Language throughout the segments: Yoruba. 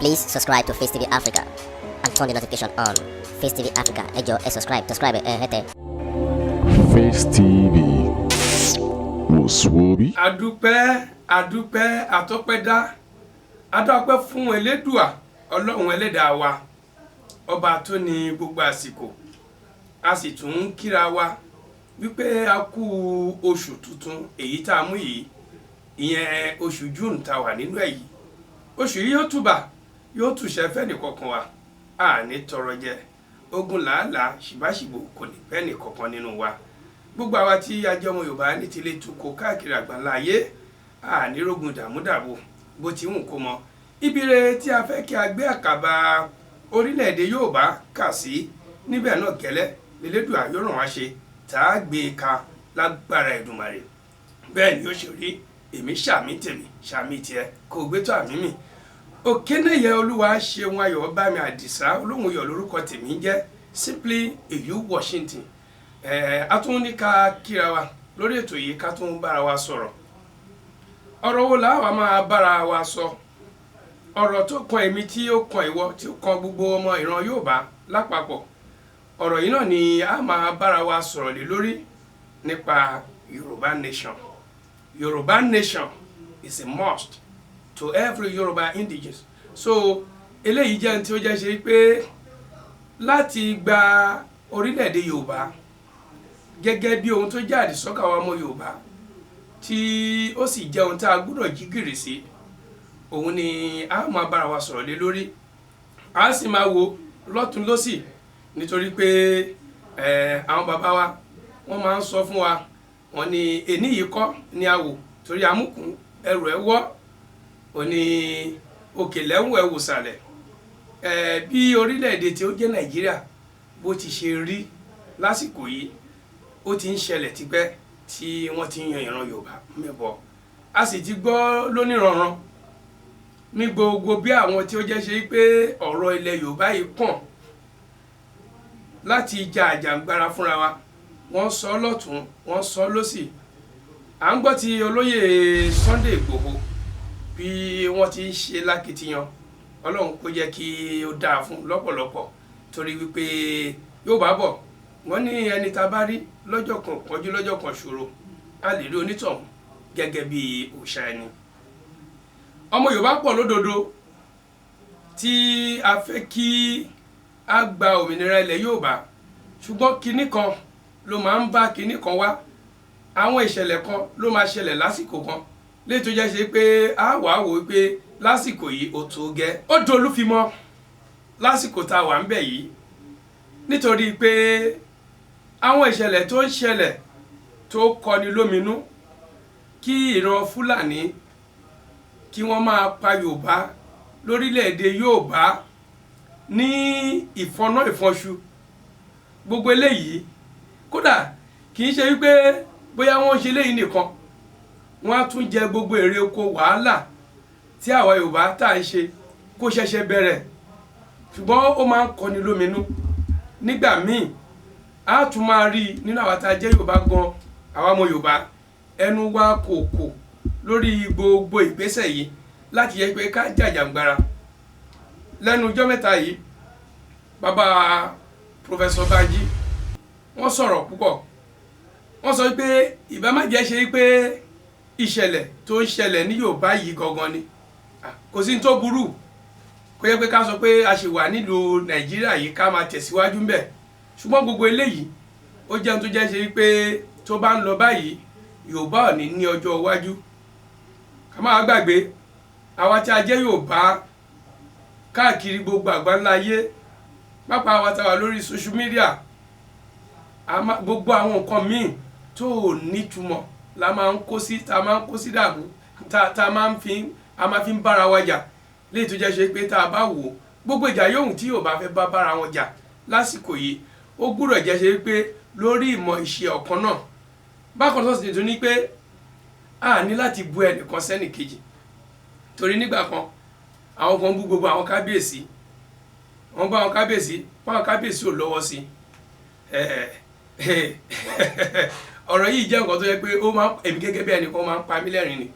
Please subscribe to Face TV Africa and turn the notification on. Face TV Africa, ẹ jọ̀ọ́, subscribe, hete. Face TV Muswobi. Adúpẹ́ àtọ́pẹ́dá adúpẹ́ fún Elédùà Ọlọ́run Ẹlẹ́dàá wa ọba tó ní gbogbo àsìkò a sì tún kíra wa wípé a kú oṣù tuntun èyí tá a mú yìí ìyẹn oṣù June tá wà nínú ẹ̀ yìí oṣù yìí yóò túbà yóò túṣẹ́ fẹ́ni kọ̀ọ̀kan wa a ní tọrọ jẹ ogun làálàá ṣìbáṣìbò kò ní fẹ́ni kọ̀ọ̀kan nínú wa gbogbo àwa tí a jẹ́ ọmọ Yorùbá ní tilé tukọ̀ káàkiri àgbáńlá ayé a ní rógun dàmúdàbò bó ti wù kó mọ ibire tí a fẹ́ kí a gbé àkàbà orílẹ̀-èdè Yorùbá kà sí níbẹ̀ náà gẹ́lẹ́ l'Elédùà yóò ràn wá ṣe tá a gbé e ka lágbára Èdùmàrè bẹ́ẹ̀ ni ó ṣe rí èmi ṣàmì tèmi ṣàmì tiẹ̀ kò gbé tó àmì mi Òkénéyẹ Olúwa ṣeun ayọ̀ bá mi Àdìsá olóhùn yọ̀ lórúkọ tèmi jẹ́ Simply Èyú Washington a tún ní ká kíra wa lórí ètò yìí ká tún bára wa sọ̀rọ̀ ọ̀rọ̀ wo la wá máa bára wa sọ ọ̀rọ̀ tó kan èmi tí ó kan ìwọ tí ó kan gbogbo ọmọ ìran Yorùbá lápapọ̀ ọ̀rọ̀ yìí náà ni a máa bára wa sọ̀rọ̀ lé lórí nípa Yorùbá nation. Yorùbá nation is a must to every Yorùbá indigenous. So eléyìí jẹ́ ní tí ó jẹ́ ṣe pé láti gba orílẹ̀-èdè Yorùbá gẹ́gẹ́ bí ohun tó jẹ́ àdìsọ́kàn àwọn ọmọ Yorùbá tí ó sì jẹ́ ohun tá a gbọ́dọ̀ jí gìrì sí òun ni a máa bára wa sọ̀rọ̀ lé lórí a sì máa wo lọ́tún lọ́sì nítorí pé àwọn bàbá wa wọ́n máa ń sọ fún wa wọ́n ní èní yìí kọ́ ni a wò torí amúkùn ẹrù ẹ wọ́ òní òkè lẹ́wọ̀n ẹ wò sàlẹ̀ bí orílẹ̀-èdè tí ó jẹ́ Nàìjíríà bó ti ṣe rí lásìkò yìí ó ti ń ṣẹlẹ̀ tipẹ́ tí wọ́n ti ń yan ìran Yorùbá mẹ́bọ a sì ti gbọ́ lóníranran ní gbogbo bí àwọn tí ó jẹ́ ṣe pé ọ̀rọ̀ ilẹ̀ Yorùbá yìí pọ̀n láti ja àjàǹgbara fúnra wa wọ́n sọ lọ́tún wọ́n sọ lọ́sì à ń gbọ́ ti olóyè Sunday Igboho bí wọ́n ti ń ṣe lákìtìyàn Ọlọ́run kó jẹ́ kí ó dáa fún lọ́pọ̀lọpọ̀ torí wípé Yorùbá bọ̀ wọ́n ní ẹni tá a bá rí lọ́jọ́ kan pọ́njú lọ́jọ́ kan ṣòro a lè rí onítọ̀hún gẹ́gẹ́ bí òòṣà ẹni ọmọ Yorùbá pọ̀ lódodo tí a fẹ́ kí a gba òmìnira ilẹ̀ Yorùbá ṣùgbọ́n kinní kan ló máa ń bá kinní kan wá àwọn ìṣẹ̀lẹ̀ kan ló máa ṣẹlẹ̀ lásìkò kan léyìí tó jẹ́ ṣe pé a wà á wò ó pé lásìkò yìí ó tó gẹ́ ó dolúfimọ́ lásìkò tá a wà ń bẹ̀ yìí nítorí pé àwọn ìṣẹ̀lẹ̀ tó ń ṣẹlẹ̀ tó kọni lóminú kí ìran Fúlàní kí wọ́n máa pa Yorùbá lórílẹ̀‐èdè Yorùbá ní ìfọ́nà ìfọ́nṣu gbogbo eléyìí kódà kì í ṣe wípé bóyá wọ́n ṣe léyìí nìkan wọ́n á tún jẹ gbogbo èrè oko wàhálà tí àwa Yorùbá tá à ń ṣe kó ṣẹ̀ṣẹ̀ bẹ̀rẹ̀ ṣùgbọ́n ó máa ń kọni lóminú nígbà míì a tún máa rí nínú àwa tá a jẹ́ Yorùbá gan àwa ọmọ Yorùbá ẹnu wa kòkò lórí gbogbo ìgbésẹ̀ yìí láti yẹ pé ká jàjàǹgbara lẹ́nu ọjọ́ mẹ́ta yìí bàbá Professor Banji wọ́n sọ̀rọ̀ púpọ̀ wọ́n sọ pé ìbá má jẹ́ ṣe pé ìṣẹ̀lẹ̀ tó ń ṣẹlẹ̀ ní Yorùbá yìí gangan ni kò sí ní tó burú kó yẹ pé ká sọ pé a ṣì wà nílùú Nàìjíríà yìí ká máa tẹ̀síwájú ń bẹ̀ ṣùgbọ́n gbogbo eléyìí ó jẹun tó jẹ́ ṣe pé tó bá ń lọ báyìí Yorùbá ò ní ní ọjọ́ iwájú ká máa gbàgbé àwa tí a jẹ́ Yorùbá káàkiri gbogbo àgbáńlá ayé pápá àwa tá wà lórí social media gbogbo àwọn nǹkan míì tó nítumọ̀ la máa ń kó sí tá a máa ń kó sí dàbò tá a máa fi ń bára wa jà léyìí tó jẹ́ ṣe pé tá a bá wò gbogbo ìjà yòówù tí Yorùbá fẹ́ bá bára wọn jà lásìkò yìí ó gbúdọ̀ jẹ́ ṣe pé lórí ìmọ̀ ìṣe ọ̀kan náà bákan tó sì tún ní pé a ní láti bu ẹnìkan sẹ́nì kejì torí nígbà kan àwọn kan bú gbogbo àwọn kábíyèsí wọ́n bá àwọn kábíyèsí báwọn kábíyèsí ò lọ́wọ́ sí ọ̀rọ̀ yìí jẹ́ nǹkan tó yẹ pé ó máa èmi gẹ́gẹ́ bí ẹnìkan máa ń pa mí lẹ́rìn ni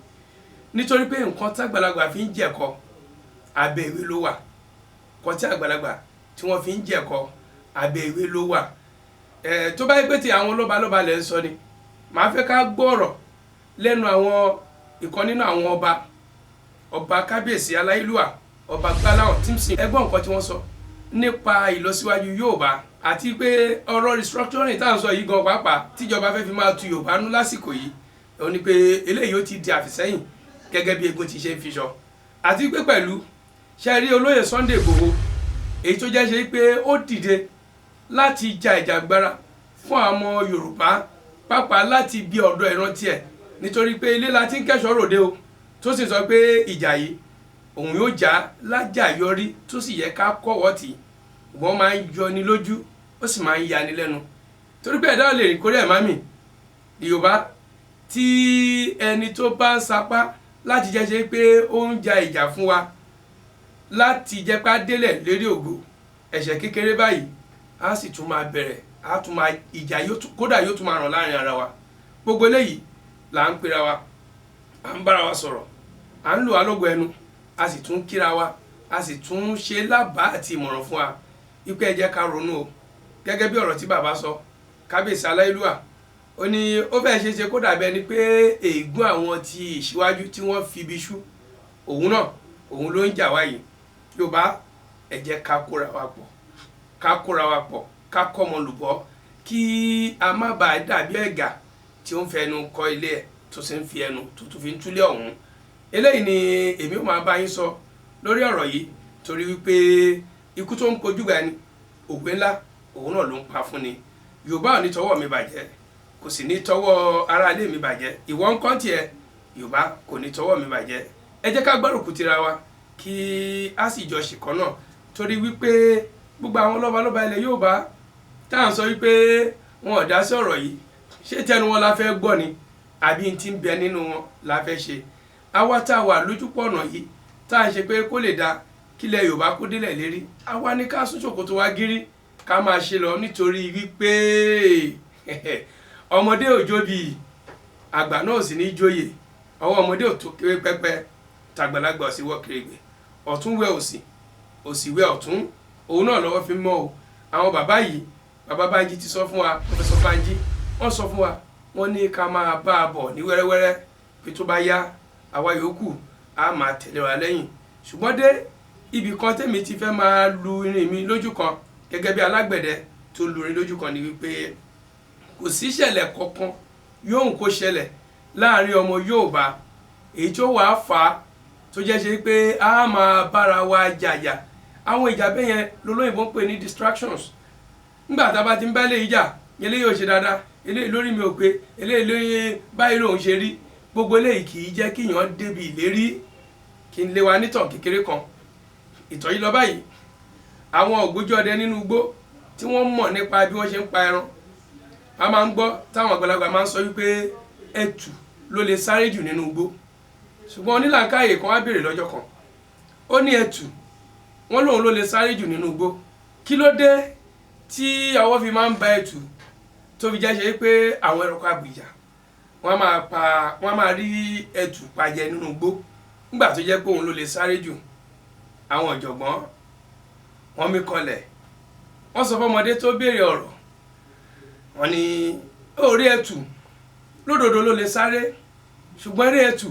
nítorí pé nǹkan tágbàlagbà fi ń jẹ̀kọ abẹ́ ìwé ló wà, kọ́ tí àgbàlagbà tí wọ́n fi ń jẹ̀kọ́ abẹ́ ìwé ló wà. Tó bá yẹ pé ti àwọn lọ́balọ́ba lẹ́ ń sọ ni, màá fẹ́ ká gbọ́rọ̀ lẹ́nu àwọn ìkan nínú àwọn ọba kábíyèsí aláìlúwà ọba Gbáláhàn Tímsìn. Ẹgbọ́n nǹkan tí wọ́n sọ nípa ìlọsíwájú Yorùbá àti pé ọ̀rọ̀ restructuring tá à ń sọ yìí gan pàápàá tíjọba fẹ́ fi máa tu Yorùbá nú lásìkò yìí, ó ní pé eléyìí ó ti di àfìsẹ́yìn gẹ́gẹ́ bí egun ti ṣe ń fiṣọ. Àti pé pẹ̀lú ṣe rí olóyè Sunday Igboho èyí tó jẹ́ ṣe pé ó dìde láti ja ìjàgbara fún àwọn Yorùbá pàápàá láti bí ọ̀dọ́ ìrántí ẹ̀, nítorí pé ilé la ti ń kẹ́ṣọ́ ròde o, tó sì sọ pé ìjà yìí òun yóò já lájà yọrí tó sì yẹ ká kọ́wọ́ tì, wọ́n máa ń yọni lójú ó sì máa ń yani lẹ́nu, torí pé ẹ̀dá ò lè rìn kórè ẹ̀ má mì. Yorùbá tí ẹni tó bá ń sapá láti jẹ́ ṣe pé ó ń ja ìjà fún wa láti jẹ́ pé á délẹ̀ lérí ògo, ẹ̀ṣẹ̀ kékeré báyìí á sì tún máa bẹ̀rẹ̀, á tún máa ìjà kódà yóò tún máa ràn láàrin ara wa. Gbogbo eléyìí là ń pera wa, à ń bára wa sọ̀rọ̀, à ń lò wá lógo ẹnu, a sì tún kíra wa, a sì tún ṣe lábàá àti ìmọ̀ràn fún wa wípé ẹ jẹ́ ká ronú o. Gẹ́gẹ́ bí ọ̀rọ̀ tí bàbá sọ, kábíyèsí aláìlúwà ó ní ó fẹ́ ṣe ṣe kó dàbí ẹni pé ègún àwọn ti ìṣíwájú tí wọ́n fi ibi ṣú òun náà òun ló ń jà wá yìí. Yorùbá ẹ jẹ́ ká kóra wa pọ̀, ká kọ́mọ lùbọ́ kí a má bàa dàbí ẹ̀gà tí ó ń fẹnu kọ́ ilé ẹ̀ tó sì ń fi ẹnu tó tún fi ń túlé ọ̀hún. Eléyìí ni èmi ó máa bá yín sọ lórí ọ̀rọ̀ yìí, torí wípé ikú tó ń pojú gba ni òwe ńlá òun náà ló ń pa fún ni. Yorùbá ò ní tọwọ́ mi bàjẹ́, kò sì ní tọwọ́ ará ilé mi bàjẹ́, ìwọ ń kọ́ tiẹ̀, Yorùbá kò ní tọwọ́ mi bàjẹ́. Ẹ jẹ́ ká gbárùkù tira wa kí a sì jọ ṣìkan náà, torí wípé gbogbo àwọn lọ́balọ́ba ilẹ̀ Yorùbá tá à ń sọ wípé wọn ò dá sí ọ̀rọ̀ yìí, ṣé tẹnu wọn la fẹ́ gbọ́ ni àbí n ti ń bẹ nínú wọn la fẹ́ ṣe? Àwa tá a wà lójúpọ̀ ọ̀nà yìí tá à ń ṣe pé kó lè da kílẹ̀ Yorùbá kó délẹ̀ lérí, àwa ní ká sún ṣòkòtò wa gírí ká máa ṣe lọ, nítorí wípé ọmọdé ò jóbi àgbà náà sì ní jóyè, ọwọ́ ọmọdé ò tó kéré pẹ́pẹ́ tàgbàlagbà ò sì wọ́ kèrègbè, ọ̀tún wẹ òsì, òsì wẹ ọ̀tún, òun náà lọ́wọ́ fi mọ́ o. Àwọn bàbá yìí, bàbá Bánjí ti sọ fún wa, Professor Bánjí wọ́n sọ fún wa, wọ́n ní ká máa bá a bọ̀ ní wẹ́rẹ́wẹ́rẹ́ pé tó bá yá àwa yòókù á máa tẹ̀lé wa lẹ́yìn. Ṣùgbọ́n dé ibì kan tèmi ti fẹ́ máa lu irin mi lójú kan gẹ́gẹ́ bí alágbẹ̀dẹ tó lu irin lójú kan ni wípé kò sí ìṣẹ̀lẹ̀ kankan yóò ń kó ṣẹlẹ̀ láàrin ọmọ Yorùbá èyí tó wàá fà á tó jẹ́ ṣe pé a máa bára wa jàjà. Àwọn ìjà bẹ́ẹ̀ yẹn lolóyìnbó ń pè ní distractions. Nígbà tá a bá ti ń bá lè jà, eléyìí ò ṣe dáadáa, eléyìí lórí mi ò pé, eléyìí lórí báyìí lòun ṣe rí, gbogbo eléyìí kì í jẹ́ kíyàn débi ìlérí, kí n lé wa nítàn kékeré kan. Ìtàn yìí lọ báyìí, àwọn ògbójú ọdẹ nínú igbó tí wọ́n mọ̀ nípa bí wọ́n ṣe ń pa ẹran, a máa ń gbọ́ táwọn àgbàlagbà máa ń sọ wípé ẹtù ló lè sáré jù nínú igbó. Ṣùgbọ́n onílàákàyè kan wá béèrè lọ́jọ́ kan, ó ní ẹtù wọ́n lòun ló lè sáré jù nínú igbó, kí ló dé tí ọwọ́ fi máa ń ba ẹtù tó fi jẹ́ ṣe pé àwọn ẹranko abìjà wọ́n máa rí ẹtù pajẹ nínú igbó nígbà tó jẹ́ pé òun ló lè sáré jù? Àwọn ọ̀jọ̀gbọ́n wọ́n mí kanlẹ̀, wọ́n sọ fọ́mọdé tó béèrè ọ̀rọ̀, wọ́n ní orí ẹtù lódodo ló lè sáré, ṣùgbọ́n eré ẹtù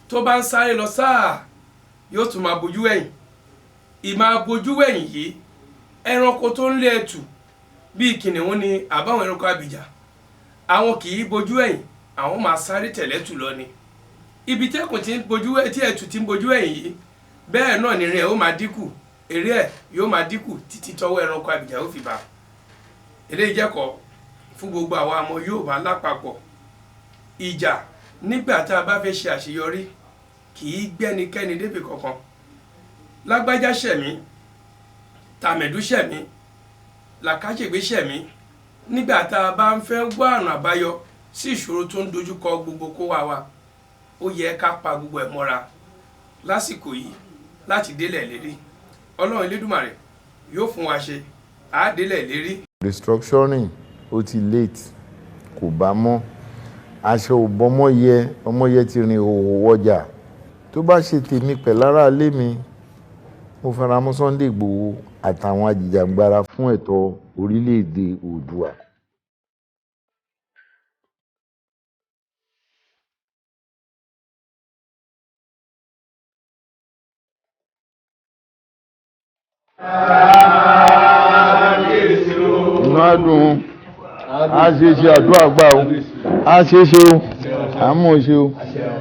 tó bá ń sáré lọ sáà yóò tún máa bojú ẹ̀yìn. Ìmáa bojú ẹ̀yìn yìí, ẹranko tó ń lé ẹtù bíi kìnìún ni àbáwọn ẹranko abìjà, àwọn kì í bojú ẹ̀yìn, àwọn máa sáré tẹ̀lé ẹtù lọ ni. Ibi tí ẹkùn tí ẹtù ti ń bojú ẹ̀yìn yìí, bẹ́ẹ̀ náà ni rẹ̀ ó máa dínkù, eré ẹ̀ yóò máa dínkù títí tọwọ́ ẹranko abìjà ó fi bá. Eléyìí jẹ́kọ̀ọ́ fún gbogbo àwọn ọmọ Yorùbá lápapọ̀. Ìjà nígbà tá a bá fẹ́ ṣe àṣeyọrí kì í gbẹ́nikẹ́ni débi kankan. Lágbájá ṣẹ̀mí, tàmẹ̀dú ṣẹ̀mí, làkàṣègbè ṣẹ̀mí, nígbà tá a bá ń fẹ́ wá ọ̀nà àbáyọ sí ìṣòro tó ń dojúkọ gbogbo kó wa, ó yẹ ká pa gbogbo ẹ̀ mọ́ra lásìkò yìí láti délẹ̀ lérí. Ọlọ́run Elédùmarè yóò fún wa ṣe, á délẹ̀ lérí. Restructuring ó ti late, kò bá mọ́, aṣọ ò bọ́mọ́ yẹ, ọmọ yẹ ti rìn òwò wọjà. Tó bá ṣe tèmi pẹ̀lára ilé mi, mo fara mọ́ Sunday Igboho àtàwọn ajìjàgbara fún ẹ̀tọ́ orílẹ̀-èdè Oòduà. inú àdùn a ṣe ṣe àdúrà gbà o a ṣe ṣe o àmọ́ ṣe o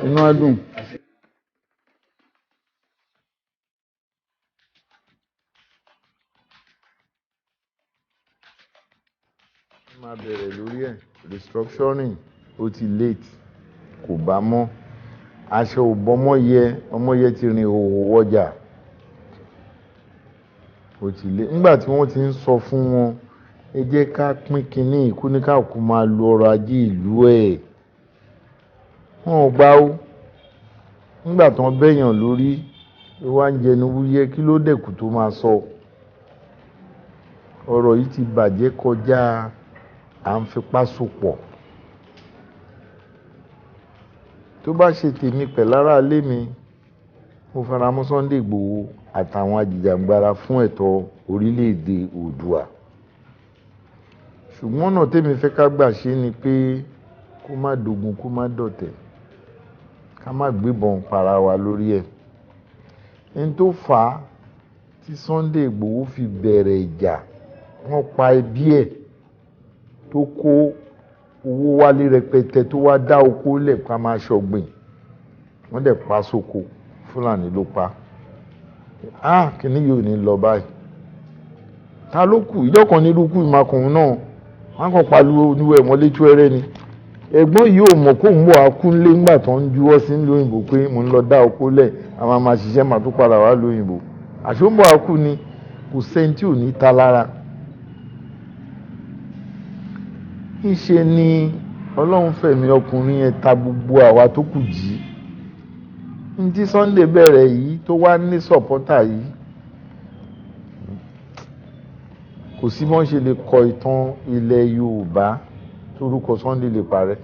inú àdùn. máa bẹ̀rẹ̀ lórí ẹ̀ restructuring ó ti late kò bá mọ́ aṣọ ọmọye ti rin òwò ọjà ó ti late nígbà tí wọ́n ti ń sọ fún wọn ẹ jẹ́ ká pín kínní ìkú ní káàkó máa lo ọrọ̀ ajé ìlú ẹ̀ wọn ò gbà ó nígbà tí wọ́n bẹ̀yàn lórí ló wá ń jẹnu wúyẹ́ kí ló dẹ̀kù tó máa sọ ọ̀rọ̀ yìí ti bàjẹ́ kọjá à ń fipá sopọ̀ tó bá ṣe tèmi pẹ̀lára ilé mi mo fara mọ́ Sunday Igboho àtàwọn ajìjàgbara fún ẹ̀tọ́ orílẹ̀-èdè Oòduà ṣùgbọ́n ọ̀nà tèmi fẹ́ ká gbà ṣe ni pé kó má dogun kó má dọ̀tẹ̀ ká má gbébọn para wa lórí ẹ̀ ẹni tó fà á tí Sunday Igboho fi bẹ̀rẹ̀ ìjà wọ́n pa ẹbí ẹ̀ tó kó owó wálé rẹpẹtẹ tó wá dá oko lẹ̀ ká máa ṣọ̀gbìn wọ́n dẹ̀ pa sóko Fúlàní ló pa kìíní yóò ní lọ báyìí ta ló kù ìjọ kan nílùú ìmakùnrin náà wọ́n kàn pariwo oníwẹ̀ mọ́lé tú ẹrẹ́ ni ẹ̀gbọ́n yìí ò mọ̀ kó ń bọ̀ akúnlé ńgbà tó ń juwọ́ sí lóyìnbó pé mò ń lọ dá oko lẹ̀ a máa ṣiṣẹ́ máa tó padà wá lóyìnbó àṣọ ń bọ̀ akú ni kò sẹ́ni tí ò ní ta lára. Níṣe ni Ọlọ́run fẹ̀mí ọkùnrin yẹn ta gbogbo àwa tó kù jí ní tí Sunday bẹ̀rẹ̀ yìí tó wá ní sọ̀pọ́tà yìí kò sí bọ́n ṣe lè kọ ìtàn ilẹ̀ Yorùbá torúkọ Sunday lè parẹ́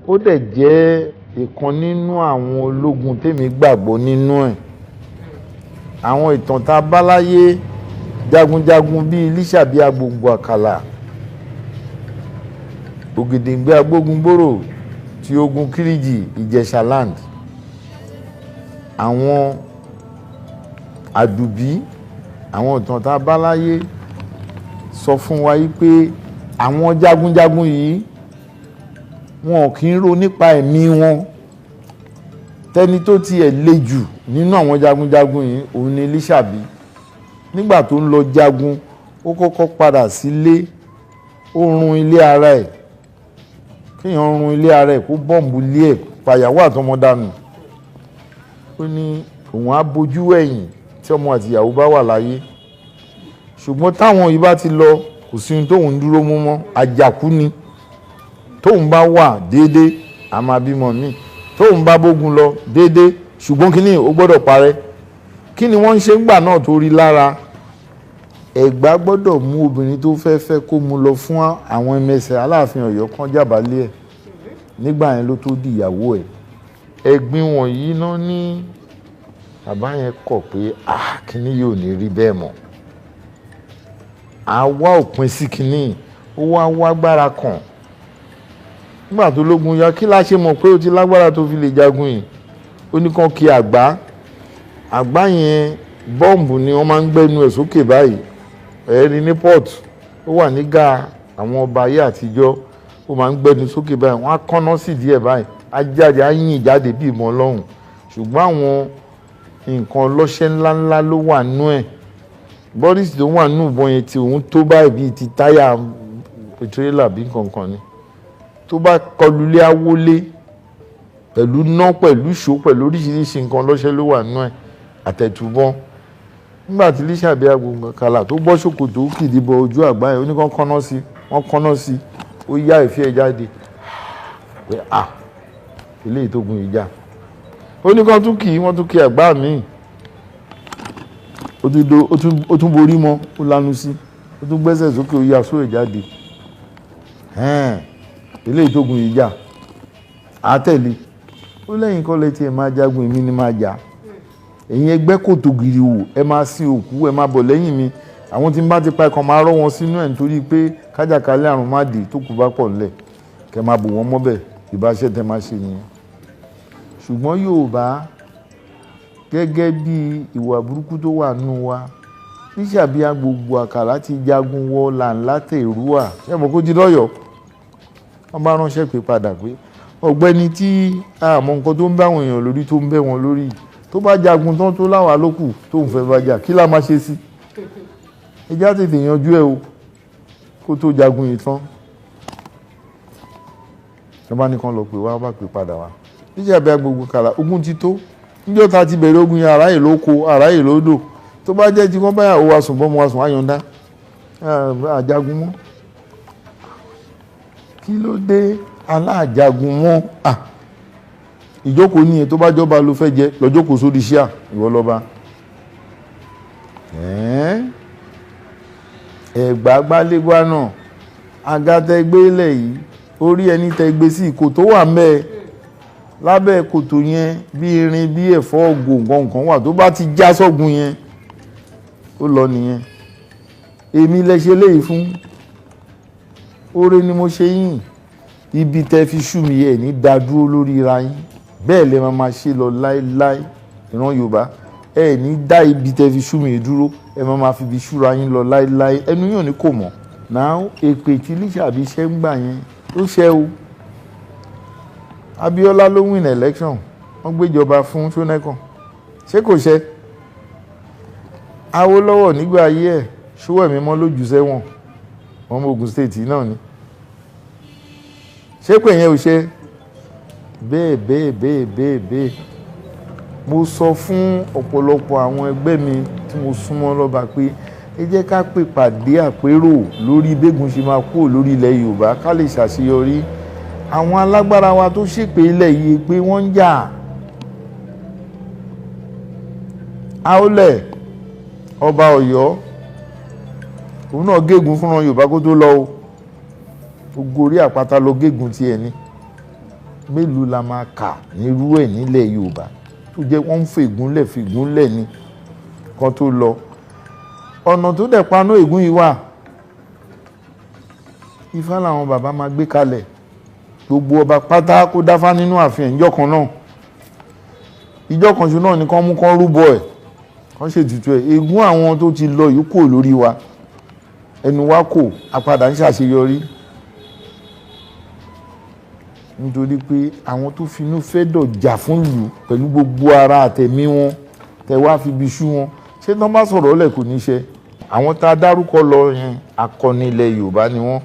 ó dẹ̀ jẹ́ ìkan nínú àwọn ológun tèmi gbàgbọ́ nínú ẹ̀ àwọn ìtàn tá a bá láyé jagunjagun bíi Lísàbí Agbòǹgbò Àkàlà Ògèdèngbé Agbógungbòrò ti ogun Kírìjì Ìjẹ̀ṣà land àwọn Àdùbí àwọn ìtàn tá a bá láyé sọ fún wa pé àwọn jagunjagun yìí wọn kì í ro nípa ẹ̀mí wọn tẹni tó tiẹ̀ le jù nínú àwọn jagunjagun yìí òun ni Lísàbí nígbà tó ń lọ jagun ó kọ́kọ́ padà sílé ó run ilé ara ẹ̀ kéèyàn run ilé ara ẹ̀ kó bọ́ǹbù lé ẹ̀ pàyàwó àtọmọ dànù ó ní òun á bojú ẹ̀yìn tí ọmọ àtìyàwó bá wà láyé ṣùgbọ́n táwọn yìí bá ti lọ kò sí ohun tóun dúró mú mọ́ àjàkú ni tóun bá wà déédéé a máa bímọ míì tóun bá bógun lọ déédéé ṣùgbọ́n kínní ó gbọ́dọ̀ parẹ́ kí ni wọ́n ń ṣe ńgbà náà tó rí lára Ẹ̀gbá gbọ́dọ̀ mú obìnrin tó fẹ́ kó mú lọ fún àwọn ẹmẹsẹ̀ Aláàfin Ọ̀yọ́ kan jábálẹ̀ ẹ̀ nígbà yẹn ló tó di ìyàwó ẹ̀ ẹ̀gbin wọ̀nyí náà ní bàbá yẹn kọ̀ pé kínní yóò ní rí bẹ́ẹ̀ mọ́ àwa òpin sí kínní ó wá agbára kan nígbà tó lógun ya kí la ṣe mọ̀ pé ó ti lágbára tó fi lè jagun yìí ó ní kàn kí àgbá yẹn bọ́ǹbù ni wọ́n máa ń gbẹ́nu ẹ̀ sókè báyìí ẹ̀rí ní port ó wà ní Gáà àwọn ọba ayé àtijọ́ ó máa ń gbẹ́nu sókè báyìí wọ́n á kọ́ná sí díẹ̀ báyìí á jáde á yìn jáde bí ìmọ̀ Ọlọ́run ṣùgbọ́n àwọn nǹkan ọlọ́ṣẹ́ ńláńlá ló wà nú ẹ̀ Boris tó wà nú ìbọn yẹn tí òun tó báyìí bíi ti táyà pẹtrẹ́là bí kankan ni tó bá kọlu lé awólé pẹ̀lú ná pẹ̀lú ṣó pẹ̀lú oríṣiríṣi nǹkan ọlọ́ṣẹ́ ló wà nú ẹ̀ àtẹ̀tùbọ́n nígbà tí Lísàbí Agbòǹgbò Àkàlà tó bọ́ ṣòkòtò ó kìdí bọ ojú àgbá yẹn ó ní kán kọ́ná sí wọ́n kọ́ná sí ó yá ìfẹ́ ẹ̀ jáde pé eléyìí tó gun ìjà ó ní kán tún kì í wọ́n tún kí àgbá míì ó tún borí mọ́ ó lanu sí ó tún gbẹ́sẹ̀ sókè ó yá sóò jáde eléyìí tó gun ìjà àtẹ̀lé ó lẹ́yìn kọ́ létí ẹ̀ máa jagun èmi ni máa jà ẹ̀yin ẹgbẹ́ kòtò gìrì wò ẹ máa sin òkú ẹ máa bọ̀ lẹ́yìn mi àwọn tí n bá ti pa ẹ̀kan máa rọ́ wọn sínú ẹ̀ nítorí pé kájàkálẹ̀ àrùn má dé tó kù bá pọ̀ nílẹ̀ kẹ máa bò wọ́n mọ́bẹ̀ ìbáṣẹ́ tẹ máa ṣe nìyẹn. ṣùgbọ́n Yorùbá gẹ́gẹ́ bí ìwà burúkú tó wà nù wa níṣàbíà gbogbo àkàrà ti jagun wọ làǹlà tèrúwà ṣé mo kó di lọ́yọ̀ọ́ wọ́n bá ránṣẹ́ pé padà pé ọ̀gbẹ́ni tí àmọ́ nǹkan tó ń bá àwọn èèyàn lórí tó ń bẹ́ wọn lórí tó bá jagun tán tó láwàá lókù tó ń fẹ́ bá jà kí la máa ṣe sí ẹjá tètè yanjú ẹ o kó tó jagun yìí tán ẹ bá nìkan lọ pé wá bá pè padà wá níṣàbíà gbogbo àkàrà ogun ti tó níjọ́ ta ti bẹ̀rẹ̀ ogun yẹn àráyè ló ko àráyè ló dò tó bá jẹ́ tí wọ́n bá yàwó wa sùn bọ́ mu wa sùn àyọ̀ǹda àjagun mọ́ kí ló dé aláàjagun mọ́ ìjókòó ní ẹ tó bá jọba ló fẹ́ jẹ lọ́jọ́kòó sórí ṣíà ìwọ lọ́ba ẹ̀gbá gbálégbá náà agátẹ́gbé ilẹ̀ yìí orí ẹni tẹ́gbé sí ìkò tó wà mẹ́ẹ̀ lábẹ́ kòtò yẹn bí irin bí ẹ̀fọ́ ọ̀gọ̀ nǹkan wà tó bá ti já sọ́gun yẹn ó lọ nìyẹn èmi lẹ ṣe léyìí fún oore ni mo ṣe yín ibi tẹ fi ṣú mi ẹ̀ ní dádúró lórí ra yín bẹ́ẹ̀ lẹ máa ṣe lọ láéláé ìran Yorùbá ẹ̀ ní dá ibi tẹ fi ṣú mi dúró ẹ máa fi ibi ṣúra yín lọ láéláé ẹnu yàn ní kò mọ̀ náà èpè tí Lísàbí ṣe ń gbà yẹn ó ṣe o Abíọ́lá ló win election wọ́n gbéjọba fún Ṣónẹ́kàn ṣé kò ṣe Awólọ́wọ̀ nígbà ayé ẹ̀ Ṣówẹ̀mímọ́ lójú sẹ́wọ̀n ọmọ Ògùn state náà ni ṣé pé yẹn ò ṣe bẹ́ẹ̀ mo sọ fún ọ̀pọ̀lọpọ̀ àwọn ẹgbẹ́ mi tí mo súnmọ́ lọ́ba pé ẹ jẹ́ ká pè pàdé àpérò lórí bẹ́gun ṣe máa kúrò lórí ilẹ̀ Yorùbá ká lè ṣàṣeyọrí àwọn alágbára wa tó ṣèpè ilẹ̀ yìí pé wọ́n ń jà Àólẹ̀ ọba Ọ̀yọ́ òun náà gégùn fúnra Yorùbá kó tó lọ o gbogbo orí àpáta lọ gégùn tiẹ̀ ni mélòó la máa kà nírú ẹ̀ nílẹ̀ Yorùbá tó jẹ́ wọ́n ń fègúnlẹ̀ ni kan tó lọ ọ̀nà tó dẹ̀ paná ègún yìí wà Ifá làwọn bàbá máa gbé kalẹ̀ gbogbo ọba pátá kó dáfá nínú ààfin ìjọ kan náà ìjọ kan ṣo náà ni kán mú kán rúbọ ẹ̀ kán ṣètùtù ẹ̀ ègún àwọn tó ti lọ yìí kò lórí wa ẹnu wa kò àpadà ń ṣàṣeyọrí nítorí pé àwọn tó finú fẹ́ dọ̀ jà fún ìlú pẹ̀lú gbogbo ara àtẹ̀mí wọn tẹ wá fi bí ṣú wọn ṣé tán bá sọ̀rọ̀ ọ̀lẹ̀ kò ní ṣe àwọn tá a dárúkọ lọ yẹn akọni ilẹ̀ Yorùbá ni wọ́n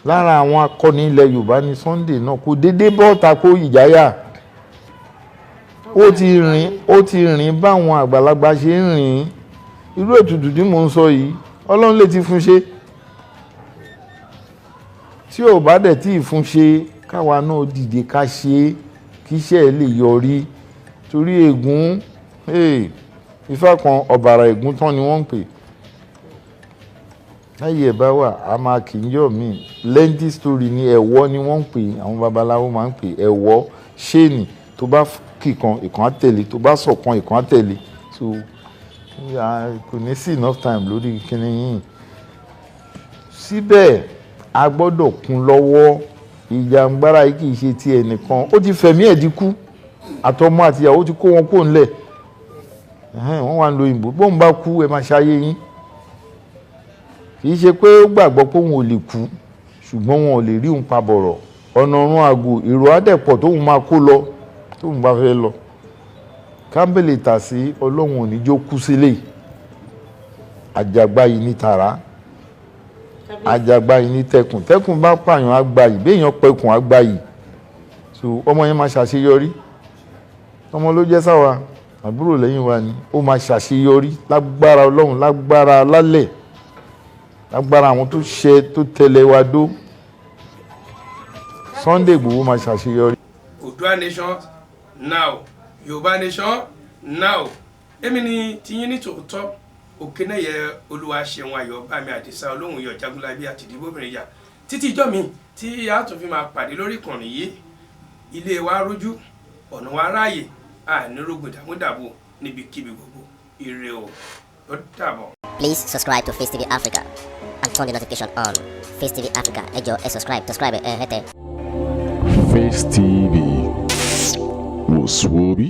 lára àwọn akọni ilẹ̀ Yorùbá ni Sunday náà kò déédéé bọ́ọ̀ta kó ìjáyà ó ti rìn báwọn àgbàlagbà ṣe ń rìn irú ètùtù tí mò ń sọ yìí Ọlọ́run lè ti fún ṣe tí ò bá dẹ̀ tí ì fún ṣe káwa náà dìde ká ṣe kí iṣẹ́ ẹ̀ lè yọrí torí ègún Ifá kan ọ̀bàrà ègún tán ni wọ́n ń pè láyé ẹ̀ bá wà á máa kì í yọ̀ mí lengthy story ni ẹ̀wọ́ ni wọ́n ń pè àwọn babaláwo máa ń pè ẹ̀wọ́ ṣéènì tó bá kìkan ìkan á tẹ̀lé tó bá sọ̀kan ìkan á tẹ̀lé so kò ní sí enough time lórí kíní yìí síbẹ̀ a gbọ́dọ̀ kún lọ́wọ́ ìjàngbara yìí kì í ṣe ti ẹnìkan ó ti fẹ̀mí ẹ̀ dínkù àtọmọ àtìyàwó ti kó wọn kó ńlẹ̀ wọ́n wá ń lo òyìnbó bóun bá kú ẹ máa ṣayé yín kì í ṣe pé ó gbàgbọ́ pé òun ò lè kú ṣùgbọ́n wọn ò lè rí òun pa bọ̀rọ̀ ọ̀nà ọ̀run àgò èrò àdẹ̀pọ̀ tóun máa kó lọ tóun bá fẹ́ lọ kámbélé tà sí Ọlọ́run òní jó kú sílé àjàgbá yìí ní tàrá àjàgbá yìí ní tẹkùn tẹkùn bá pààyàn àgbà yìí béèyàn pẹkùn àgbà yìí so ọmọ yẹn máa ṣàṣeyọrí ọmọ ló jẹ́ sáwa àbúrò lẹ́yìn wa ni ó máa ṣàṣeyọrí lágbára Ọlọ́run lágbára lálẹ̀ lágbára àwọn tó ṣe tó tẹ̀lé wa dó Sunday Igboho máa ṣàṣeyọrí. Oòduà nation now Yorùbá nation now èmi ni tiyín ní tòótọ́ Òkénéyè Olúwaṣeun Ayọ̀bámi Àdìsá Olóhùn Iyọ̀ Jagunlabi àti Ìdìbòbìnrin yà títí ìjọ́ mi tí a tún fi máa pàdé lórí ìkànnì yìí ilé wa rójú ọ̀nà wa ráàyè àìnírógbò dàmúdàbò níbikíbi gbogbo ire o ó dàbọ̀. Please subscribe to Face TV Africa and turn the notification on. Face TV Africa, ẹ jọ̀ọ́ ẹ subscribe hẹ́tẹ̀. Face TV. Was Swoby?